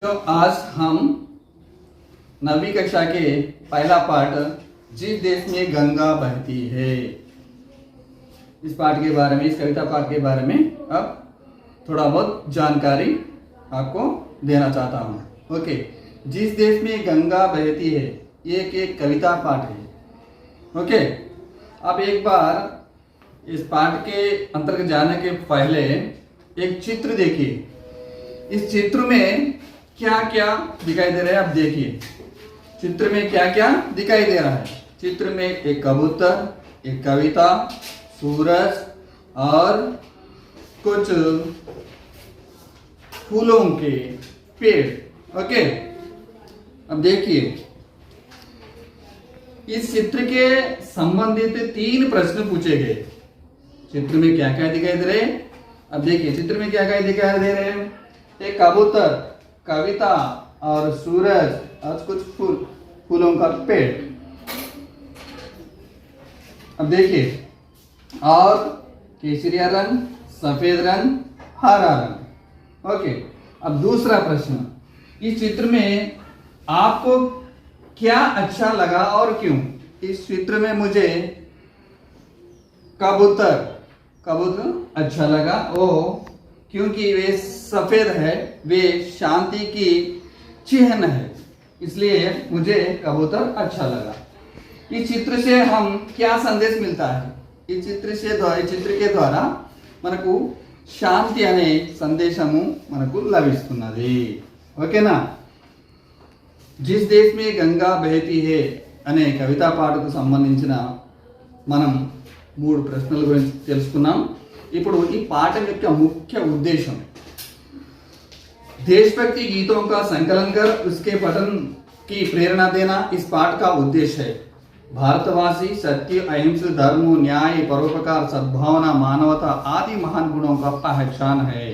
तो आज हम 9वीं कक्षा के पहला पाठ जिस देश में गंगा बहती है, इस पाठ के बारे में, इस कविता पाठ के बारे में अब थोड़ा बहुत जानकारी आपको देना चाहता हूँ। ओके, जिस देश में गंगा बहती है, ये एक कविता पाठ है। ओके, अब एक बार इस पाठ के अंतर्गत जाने के पहले एक चित्र देखिए। इस चित्र में क्या क्या दिखाई दे रहा है, आप देखिए चित्र में क्या क्या दिखाई दे रहा है। चित्र में एक कबूतर, एक कविता, सूरज और कुछ फूलों के पेड़। ओके, अब देखिए इस चित्र के संबंधित 3 प्रश्न पूछे गए। चित्र में क्या क्या दिखाई दे रहे हैं, अब देखिए चित्र में क्या क्या दिखाई दे रहे हैं। एक कबूतर, कविता और सूरज और कुछ फूलों का पेड़। अब देखिए, और केसरिया रंग, सफेद रंग, हरा रंग। ओके, अब दूसरा प्रश्न, इस चित्र में आपको क्या अच्छा लगा और क्यों? इस चित्र में मुझे कबूतर अच्छा लगा, वो क्योंकि वे सफेद है, वे शांति की चिन्ह है, इसलिए मुझे कबूतर अच्छा लगा। इस चित्र से हम क्या संदेश मिलता है? इस चित्र के द्वारा మనకు శాంతి అనే సందేశము మనకు లభిస్తున్నది। ఓకేనా? जिस देश में गंगा बहती है అనే కవితా పాఠకు సంబంధించిన మనం 3 ప్రశ్నల గురించి తెలుసుకున్నాం। ఇప్పుడు ఈ పాఠం యొక్క ముఖ్య ఉద్దేశం देशभक्ति गीतों का संकलन कर उसके पठन की प्रेरणा देना इस पाठ का उद्देश्य है। भारतवासी सत्य, अहिंसा, धर्म, न्याय, परोपकार, सद्भावना, मानवता आदि महान गुणों का पहचान है।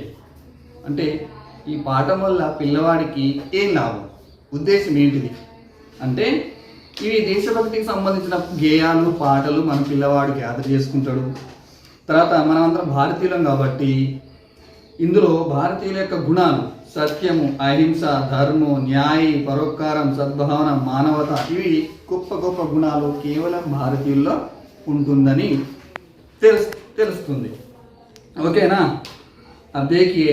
అంటే ఈ పాఠం వల్ల పిల్లవాడికి ఏం లాభం, ఉద్దేశం ఏంటిది అంటే, ఇవి దేశభక్తికి సంబంధించిన గేయాలు, పాటలు మన పిల్లవాడు గ్యాదర్ చేసుకుంటాడు। తర్వాత మనమందరం భారతీయులం కాబట్టి ఇందులో భారతీయుల యొక్క గుణాలు సత్యము, అహింస, ధర్మం, న్యాయ, పరోపకారం, సద్భావన, మానవత ఇవి గొప్ప గొప్ప గుణాలు కేవలం భారతీయుల్లో ఉంటుందని తెలుస్తుంది। ఓకేనా? अब देखिए,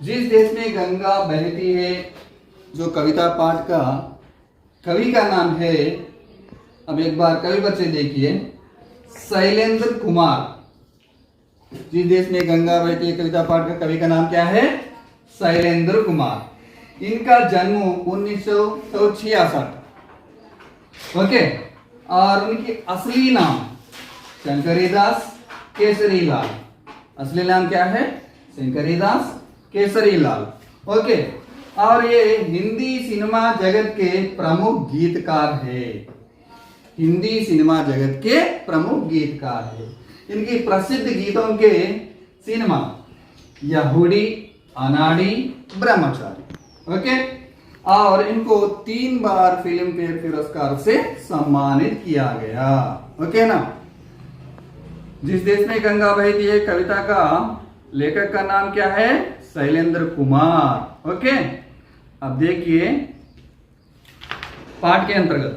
जिस देश में गंगा बहती है, जो कविता पाठ का कवि का नाम है। अब एक बार कवि बच्चे देखिए, शैलेंद्र कुमार। जिस देश में गंगा बहती है कविता पाठ का कवि का नाम क्या है? शैलेंद्र कुमार। इनका जन्म 1966। ओके, और उनकी असली नाम शंकरीदास केसरीलाल। असली नाम क्या है? शंकरीदास केसरीलाल। ओके, और ये हिंदी सिनेमा जगत के प्रमुख गीतकार है। हिंदी सिनेमा जगत के प्रमुख गीतकार है। इनकी प्रसिद्ध गीतों के सिनेमा यहूदी, अनाड़ी, ब्रह्मचारी। ओके, और इनको 3 बार फिल्म फेयर पुरस्कार से सम्मानित किया गया। ओके ना? जिस देश में गंगा बहती है कविता का लेखक का नाम क्या है? शैलेंद्र कुमार। ओके, अब देखिए पाठ के अंतर्गत,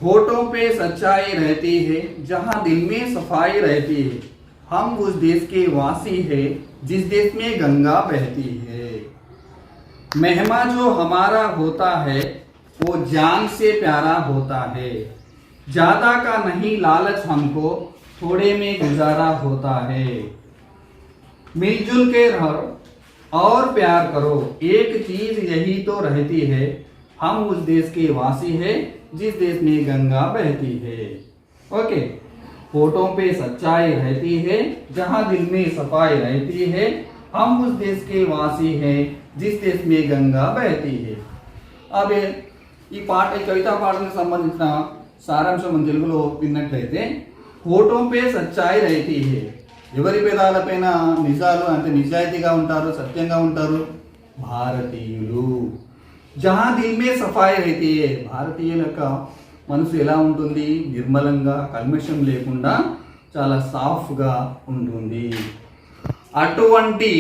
होठों पे सच्चाई रहती है, जहां दिल में सफाई रहती है, हम उस देश के वासी है जिस देश में गंगा बहती है। मेहमा जो हमारा होता है वो जान से प्यारा होता है, ज्यादा का नहीं लालच हमको, थोड़े में गुजारा होता है। मिलजुल के रहो और प्यार करो, एक चीज यही तो रहती है, हम उस देश के वासी है जिस देश में गंगा बहती है। ओके, होठों पे सच्चाई रहती है, जहां दिल में सफाई रहती है, हम उस देश के वासी है जिस देश में गंगा बहती है। अब ఈ పాట, ఈ కవితా పాఠానికి సంబంధించిన సారాంశం మన తెలుగులో విన్నట్లయితే, హోఠోं पे सच्चाई रहती है, ఎవరి పెదాలపైన నిజాలు అంటే నిజాయితీగా ఉంటారు, సత్యంగా ఉంటారు? భారతీయులు। జహాं दिल में सफाई रहती है, భారతీయుల యొక్క మనసు ఎలా ఉంటుంది? నిర్మలంగా, కల్మషం లేకుండా చాలా సాఫ్ట్గా ఉంటుంది। అటువంటి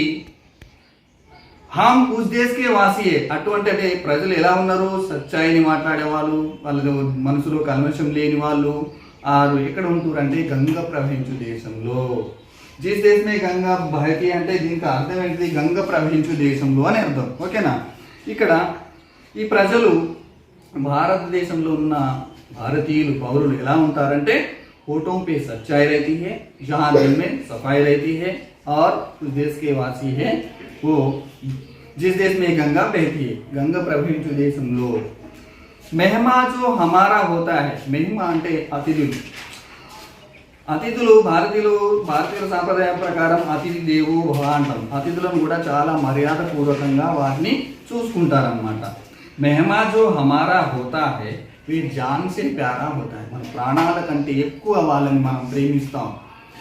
హమ్ ఉస్ దేశ్ కే వాసి హై. అటువంటి అంటే ప్రజలు ఎలా ఉన్నారు? సచ్చాయిని మాట్లాడే వాళ్ళు, వాళ్ళ మనసులో కల్మషం లేని వాళ్ళు. ఆరు ఎక్కడ ఉంటారు అంటే గంగ ప్రవహించు దేశంలో. జిస్ దేశ్ మే గంగా బహతి అంటే దీనికి అర్థం ఏంటిది? గంగ ప్రవహించు దేశంలో అని అర్థం. ఓకేనా? ఇక్కడ ఈ ప్రజలు భారతదేశంలో ఉన్న భారతీయులు పౌరులు ఎలా ఉంటారంటే होठों पे सच्चाई रहती है, जहाँ दिल में सफाई रहती है, और उस देश के वासी है वो जिस देश में गंगा बहती है, गंगा प्रवहिंचु देशंलो. मेहमा जो हमारा होता है, मेहमा అంటే అతిథులు. అతిథులు భారతీయుల సాంప్రదాయం ప్రకారం అతిథి దేవో భవ అంటాం. అతిథులను కూడా చాలా మర్యాద పూర్వకంగా వారిని చూసుకుంటారన్నమాట. మెహమా జో హమారా హోతా హై వీ జాన్ సే ప్యారా హోతా హై. మన ప్రాణాల కంటే ఎక్కువ వాళ్ళని మనం ప్రేమిస్తాం.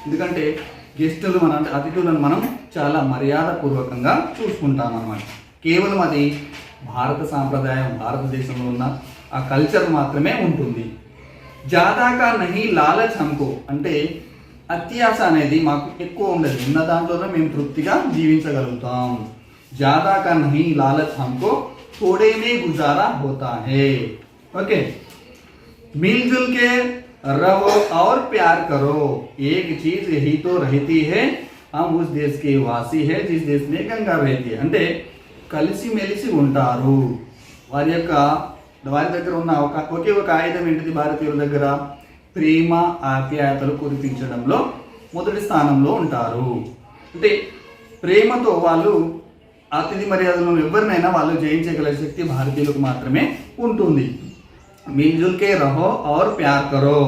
ఎందుకంటే గెస్టులు అంటే అతిథులను మనం చాలా మర్యాద పూర్వకంగా చూసుకుంటాం అన్నమాట. కేవలం అది భారత సాంప్రదాయం, భారతదేశంలో ఉన్న ఆ కల్చర్ మాత్రమే ఉంటుంది. జాదాకా నహి లాలచ్ హమ్కో అంటే అత్యాశ అనేది మాకు ఎక్కువ ఉండదు. ఉన్న దాంట్లోనే మేము తృప్తిగా జీవించగలుగుతాం. జాదాకా నహి లాలచ్ హమ్కో थोड़े में गुजारा होता है. ओके, मिलजुल के रहो और प्यार करो. एक चीज यही तो रहती है, हम उस देश के वासी है जिस देश में गंगा बहती है. అంటే కలిసి మెలిసి ఉంటారు. వారి దగ్గర ఉన్న ఒకే ఒక ఆయుధం ఏంటిది? భారతీయుల దగ్గర ప్రేమ ఆప్యాయతలు కురిపించడంలో మొదటి స్థానంలో ఉంటారు. అంటే ప్రేమతో వాళ్ళు అతిథి మర్యాదలను ఎవరినైనా వాళ్ళు జయించగల శక్తి భారతీయులకు మాత్రమే ఉంటుంది. మిల్జుల్ కే రహో ఔర్ ప్యార్ కరో.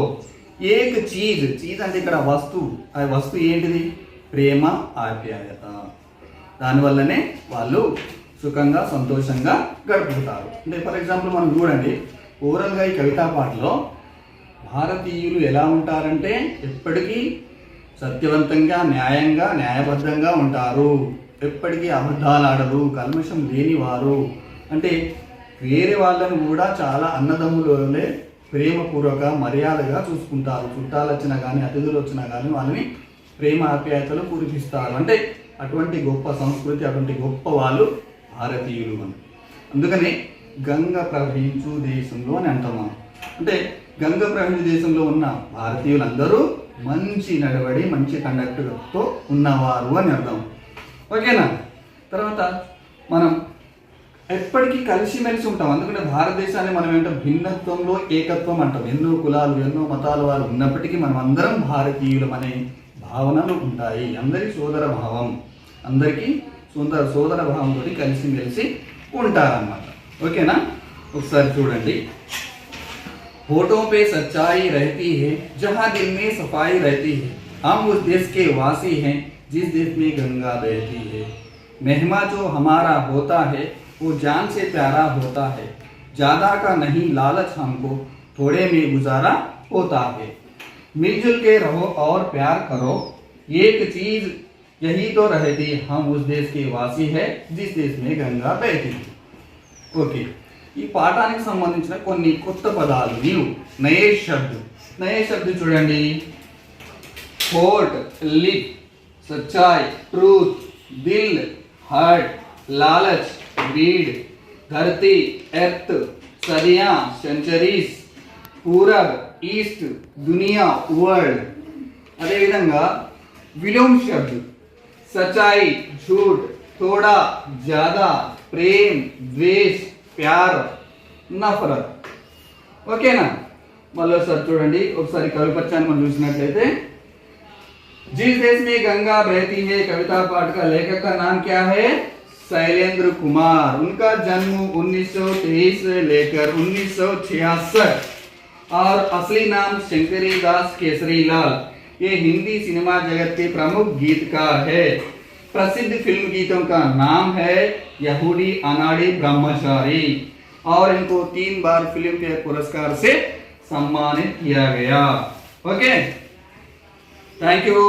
ఏక్ చీజ్ అంటే ఇక్కడ వస్తువు. ఆ వస్తువు ఏంటిది? ప్రేమ ఆప్యాయత. దానివల్లనే వాళ్ళు సుఖంగా సంతోషంగా గడుపుతారు. అంటే ఫర్ ఎగ్జాంపుల్ మనం చూడండి, ఓవరాల్గా ఈ కవితా పాటలో భారతీయులు ఎలా ఉంటారంటే ఎప్పటికీ సత్యవంతంగా, న్యాయంగా, న్యాయబద్ధంగా ఉంటారు. ఎప్పటికీ అబద్ధాలు ఆడరు, కల్మషం లేని వారు. అంటే వేరే వాళ్ళని కూడా చాలా అన్నదమ్ములే ప్రేమపూర్వక మర్యాదగా చూసుకుంటారు. చుట్టాలు వచ్చినా కానీ, అతిథులు వచ్చినా కానీ వాళ్ళని ప్రేమ ఆప్యాయతలు కురిపిస్తారు. అంటే అటువంటి గొప్ప సంస్కృతి, అటువంటి గొప్ప వాళ్ళు భారతీయులు అని. అందుకనే గంగ ప్రవహించు దేశంలో అని అంటున్నాం. అంటే గంగ ప్రవహించు దేశంలో ఉన్న భారతీయులందరూ మంచి నడవడి, మంచి కండక్ట్తో ఉన్నవారు అని అర్థం. ఓకేనా? తర్వాత మనం ఎప్పటికీ కలిసిమెలిసి ఉంటాం. అందుకనే భారతదేశాన్ని మనం ఏంటో భిన్నత్వంలో ఏకత్వం అంటాం. ఎన్నో కులాలు, ఎన్నో మతాల వారు ఉన్నప్పటికీ మనం అందరం భారతీయులం అనే భావనలు ఉంటాయి. అందరి సోదర భావం, అందరికీ సోదర భావంతో కలిసిమెలిసి ఉంటారన్నమాట. ఓకేనా? ఒకసారి చూడండి. होठों पे सच्चाई रहती है, जहाँ दिल में सफाई रहती है, हम उस देश के वासी हैं जिस देश में गंगा बहती है. मेहमा जो हमारा होता है वो जान से प्यारा होता है. ज़्यादा का नहीं लालच हमको, थोड़े में गुजारा होता है. मिलजुल के रहो और प्यार करो. एक चीज यही तो रहती, हम उस देश के वासी है जिस देश में गंगा बहती है. ఓకే, ఈ పాఠానికి సంబంధించిన కొన్ని కొత్త పదాలు, నయే శబ్ద చూడండి. హోట్, లిప్, सच्चाई, ट्रूथ, दिल, हार्ट, लालच, ग्रीड, धरती, एर्थ, सदियां, सेंचुरीज, पूरब, ईस्ट, दुनिया, वर्ल्ड. अदे विधंगा विलोम शब्द सच्चाई, झूठ, थोड़ा, ज्यादा, प्रेम, द्वेष, प्यार, नफरत. ఓకేనా? మళ్ళీ ఒకసారి చూడండి. ఒకసారి కవి పచ్చాన్ని మనం చూసినట్లయితే, जिस देश में गंगा बहती है कविता पाठ का लेखक का नाम क्या है? शैलेंद्र कुमार. उनका जन्म 1923 से लेकर 1966 और असली नाम शंकरी दास केसरी लाल. ये हिंदी सिनेमा जगत के प्रमुख गीतकार है. प्रसिद्ध फिल्म गीतों का नाम है यहूदी अनाड़ी ब्रह्मचारी, और इनको 3 बार फिल्म फेयर पुरस्कार से सम्मानित किया गया. Okay, thank you.